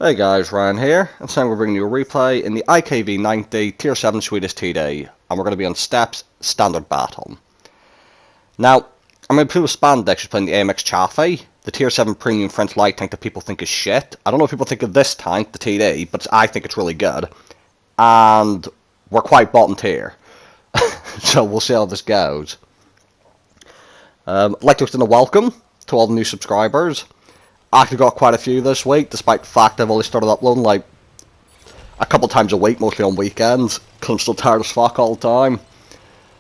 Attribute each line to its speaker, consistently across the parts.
Speaker 1: Hey guys, Ryan here, and today we're bringing you a replay in the IKV 90 Tier 7 Swedish TD, and we're going to be on Steps Standard Battle. Now, I'm going to play with spandex who's playing the AMX Chaffee, the Tier 7 Premium French Light tank that people think is shit. I don't know if people think of this tank, the TD, but I think it's really good. And we're quite bottom tier, so we'll see how this goes. I'd like to extend a welcome to all the new subscribers. I actually got quite a few this week, despite the fact I've only started uploading like a couple times a week, mostly on weekends, because I'm still tired as fuck all the time.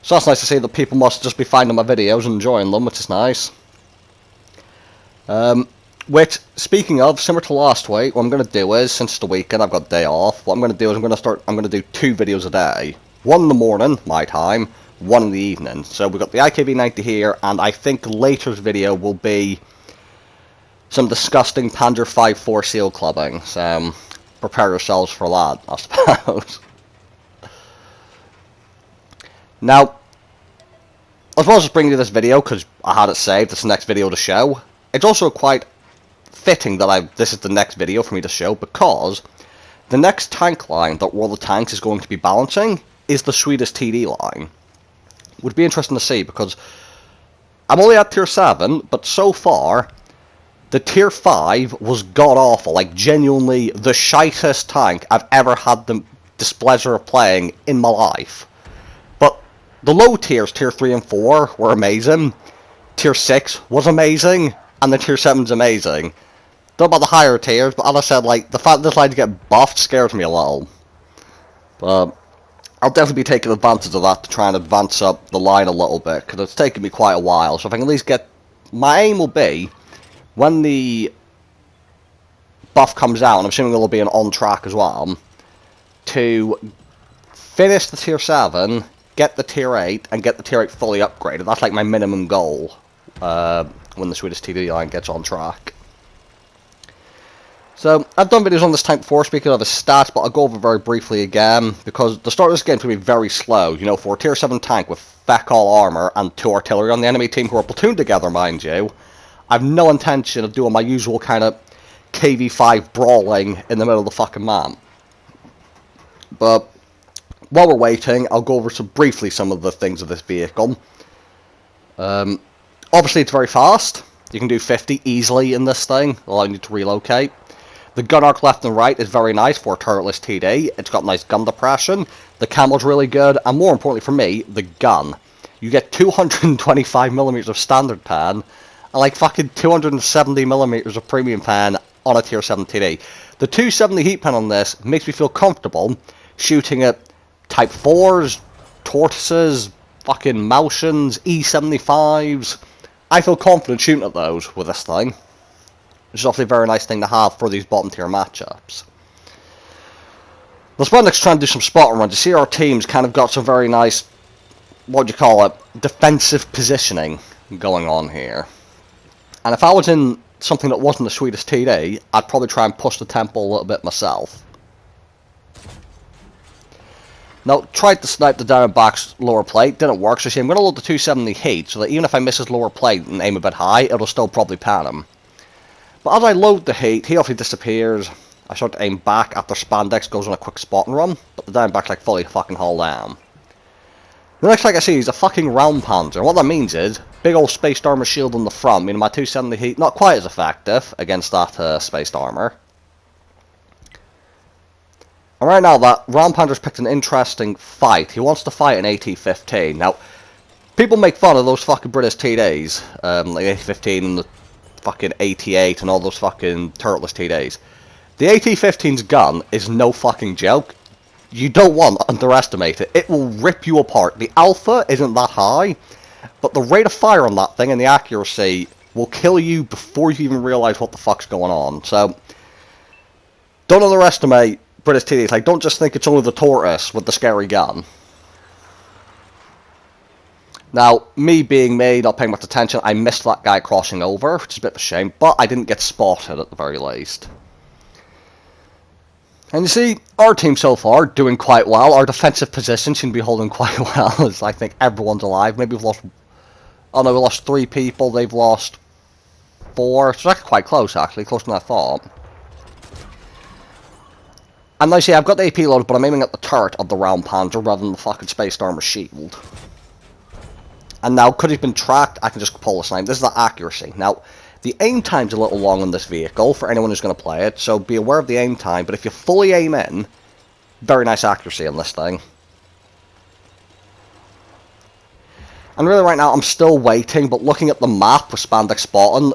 Speaker 1: So that's nice to see that people must just be finding my videos and enjoying them, which is nice. Which, speaking of, similar to last week, what I'm going to do is, since it's the weekend, I've got a day off, what I'm going to do is I'm going to do 2 videos a day. One in the morning, my time, one in the evening. So we've got the IKV 90 here, and I think later's video will be some disgusting Panzer 5-4 seal clubbing, so prepare yourselves for that, I suppose. Now, as well as just bringing you this video, because I had it saved, it's the next video to show, it's also quite fitting that this is the next video for me to show, because the next tank line that World of Tanks is going to be balancing is the Swedish TD line. Would be interesting to see, because I'm only at Tier 7, but so far the Tier 5 was god-awful, like genuinely the shitest tank I've ever had the displeasure of playing in my life. But the low tiers, Tier 3 and 4, were amazing, Tier 6 was amazing, and the Tier 7's amazing. Don't know about the higher tiers, but as I said, like, the fact that this line to get buffed scares me a little. But I'll definitely be taking advantage of that to try and advance up the line a little bit, because it's taken me quite a while, so if I can at least get... My aim will be, when the buff comes out, and I'm assuming it'll be an on-track as well, to finish the Tier 7, get the Tier 8, and get the Tier 8 fully upgraded. That's like my minimum goal when the Swedish TD line gets on track. So, I've done videos on this tank before, speaking of his stats, but I'll go over very briefly again, because the start of this game is going to be very slow. You know, for a Tier 7 tank with feck all armor and 2 artillery on the enemy team who are platooned together, mind you, I've no intention of doing my usual kind of KV5 brawling in the middle of the fucking map. But while we're waiting, I'll go over briefly some of the things of this vehicle. Obviously, it's very fast. You can do 50 easily in this thing, allowing you to relocate. The gun arc left and right is very nice for a turretless TD. It's got nice gun depression. The camo's really good, and more importantly for me, the gun. You get 225mm of standard pan, and like fucking 270mm of premium pan on a Tier 7 TD. The 270 heat pan on this makes me feel comfortable shooting at Type 4s, Tortoises, fucking Malshans, E75s. I feel confident shooting at those with this thing. Which is obviously a very nice thing to have for these bottom tier matchups. The spandex trying to do some spotting runs. You see our team's kind of got some very nice, what do you call it, defensive positioning going on here. And if I was in something that wasn't the Swedish TD, I'd probably try and push the tempo a little bit myself. Now, tried to snipe the down back's lower plate, didn't work, so see, I'm going to load the 270 heat, so that even if I miss his lower plate and aim a bit high, it'll still probably pan him. But as I load the heat, he obviously disappears. I start to aim back after spandex goes on a quick spot and run, but the down back's like fully fucking hauled down. The next thing I see is a fucking round panzer. What that means is, big old spaced armor shield on the front, meaning my 270 heat not quite as effective against that spaced armor. And right now, that round panzer's picked an interesting fight. He wants to fight an AT-15. Now, people make fun of those fucking British TDs, like AT-15 and the fucking AT-8 and all those fucking turretless TDs. The AT-15's gun is no fucking joke. You don't want to underestimate it. It will rip you apart. The alpha isn't that high, but the rate of fire on that thing and the accuracy will kill you before you even realise what the fuck's going on. So, don't underestimate British TDs. Like, don't just think it's only the tortoise with the scary gun. Now, me being me, not paying much attention, I missed that guy crossing over, which is a bit of a shame, but I didn't get spotted at the very least. And you see, our team so far doing quite well. Our defensive position seem to be holding quite well, as I think everyone's alive. Maybe we've lost... Oh no, we lost 3 people, they've lost 4. So it's actually quite close, actually, closer than I thought. And like I say, I've got the AP loaded, but I'm aiming at the turret of the round panzer rather than the fucking space armor shield. And now, because he's been tracked, I can just pull the snipe. This is the accuracy. Now, the aim time's a little long on this vehicle for anyone who's going to play it, so be aware of the aim time. But if you fully aim in, very nice accuracy on this thing. And really right now, I'm still waiting, but looking at the map with spandex spotting,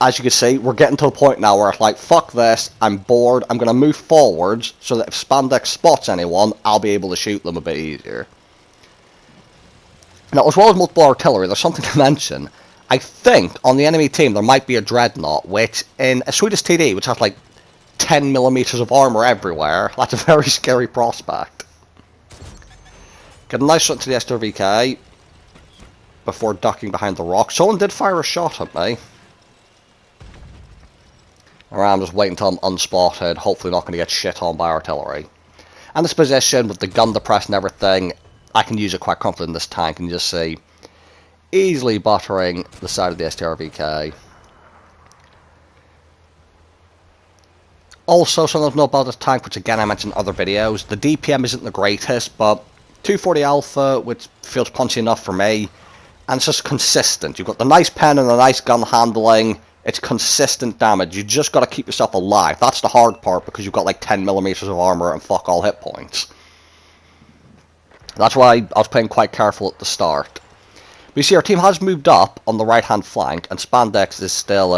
Speaker 1: as you can see, we're getting to a point now where it's like, fuck this, I'm bored, I'm going to move forwards, so that if spandex spots anyone, I'll be able to shoot them a bit easier. Now, as well as multiple artillery, there's something to mention. I think, on the enemy team, there might be a dreadnought, which, in a Swedish TD, which has like 10mm of armour everywhere, that's a very scary prospect. Get a nice shot to the SRVK, before ducking behind the rock. Someone did fire a shot at me. Alright, I'm just waiting until I'm unspotted, hopefully not going to get shit on by artillery. And this position, with the gun depressed and everything, I can use it quite confidently in this tank, and you just see easily buttering the side of the STRVK. Also, something to know about this tank, which again I mentioned in other videos, the DPM isn't the greatest, but 240 Alpha, which feels punchy enough for me, and it's just consistent. You've got the nice pen and the nice gun handling, it's consistent damage, you just got to keep yourself alive. That's the hard part, because you've got like 10mm of armour and fuck all hit points. That's why I was playing quite careful at the start. But you see, our team has moved up on the right-hand flank, and Spandex is still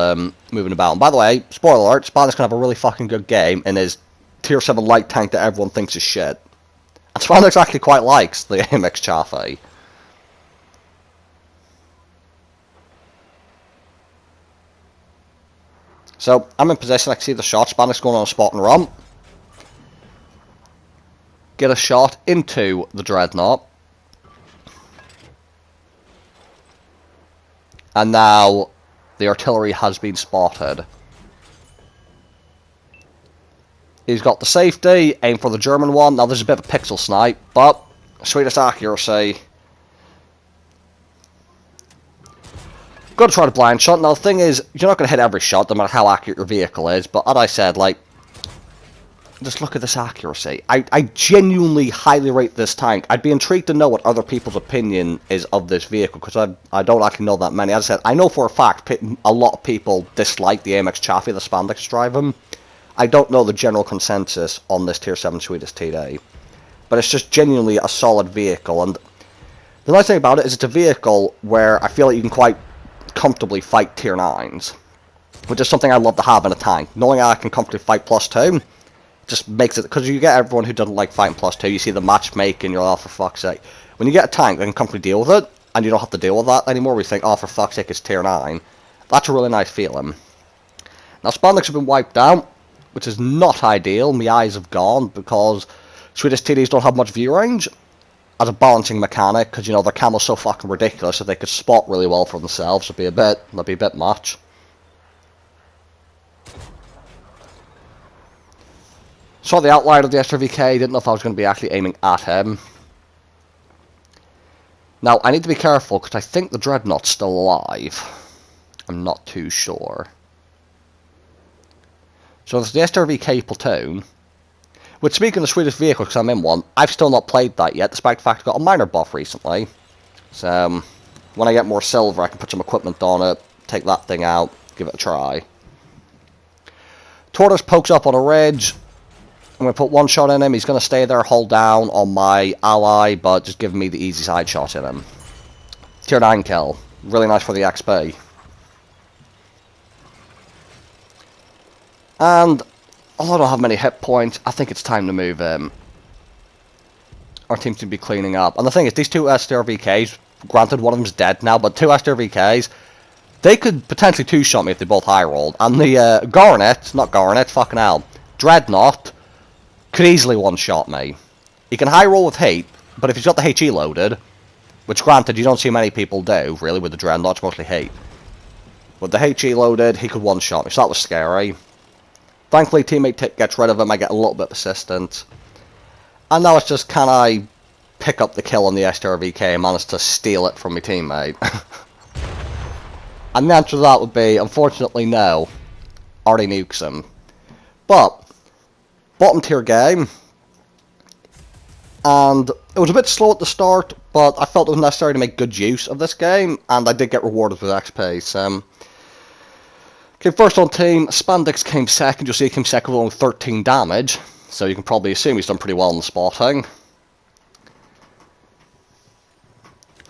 Speaker 1: moving about. And by the way, spoiler alert, Spandex can have a really fucking good game in his Tier 7 light tank that everyone thinks is shit. And Spandex actually quite likes the AMX Chaffee. So, I'm in position, I can see the shot, Spandex going on a spot and run. Get a shot into the dreadnought. And now the artillery has been spotted. He's got the safety, aim for the German one. Now there's a bit of a pixel snipe, but sweetest accuracy. Got to try the blind shot. Now the thing is, you're not going to hit every shot, no matter how accurate your vehicle is. But as I said, like, just look at this accuracy. I genuinely highly rate this tank. I'd be intrigued to know what other people's opinion is of this vehicle, because I don't actually know that many. As I said, I know for a fact a lot of people dislike the AMX Chaffee, the Spandex driving. I don't know the general consensus on this Tier 7 Swedish TD. But it's just genuinely a solid vehicle, and the nice thing about it is it's a vehicle where I feel like you can quite comfortably fight Tier 9s. Which is something I love to have in a tank. Knowing I can comfortably fight +2... just makes it, because you get everyone who doesn't like fighting +2, you see the matchmaking, you're like, oh, for fuck's sake. When you get a tank that can comfortably deal with it, and you don't have to deal with that anymore, we think, oh, for fuck's sake, it's Tier 9. That's a really nice feeling. Now, Spandex have been wiped out, which is not ideal. My eyes have gone, because Swedish TDs don't have much view range as a balancing mechanic, because, you know, their camo's so fucking ridiculous that they could spot really well for themselves. It'd be a bit much. Saw the outline of the SRVK, didn't know if I was going to be actually aiming at him. Now, I need to be careful, because I think the Dreadnought's still alive. I'm not too sure. So there's the SRVK platoon. Which, speaking of the Swedish vehicle, because I'm in one, I've still not played that yet, despite the fact I got a minor buff recently. So, when I get more silver, I can put some equipment on it, take that thing out, give it a try. Tortoise pokes up on a ridge. I'm going to put one shot in him. He's going to stay there, hold down on my ally, but just giving me the easy side shot in him. Tier 9 kill. Really nice for the XP. And, although I don't have many hit points, I think it's time to move in. Our team should be cleaning up. And the thing is, these two STRVKs, granted one of them's dead now, but two STRVKs, they could potentially two-shot me if they both high-rolled. And the fucking hell, Dreadnought could easily one-shot me. He can high-roll with heat, but if he's got the HE loaded, which granted you don't see many people do, really, with the Dreadnought, it's mostly heat. With the HE loaded, he could one-shot me, so that was scary. Thankfully, teammate gets rid of him, I get a little bit persistent. And now it's just, can I pick up the kill on the STRVK and manage to steal it from my teammate? And the answer to that would be, unfortunately, no. Already nukes him. But bottom tier game. And it was a bit slow at the start, but I felt it was necessary to make good use of this game, and I did get rewarded with XP. Okay, first on team, Spandex came second. You'll see he came second with only 13 damage, so you can probably assume he's done pretty well in the spotting.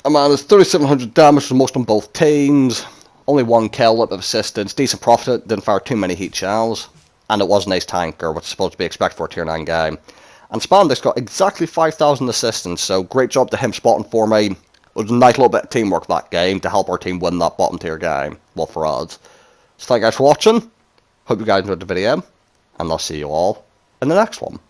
Speaker 1: A man is 3,700 damage for most on both teams. Only 1 kill, a little bit of assistance, decent profit, didn't fire too many heat shells, and it was an ace tanker, which is supposed to be expected for a tier 9 game. And Spandex got exactly 5,000 assistance, so great job to him spotting for me. It was a nice little bit of teamwork that game to help our team win that bottom tier game. Well, for us. So thank you guys for watching. Hope you guys enjoyed the video, and I'll see you all in the next one.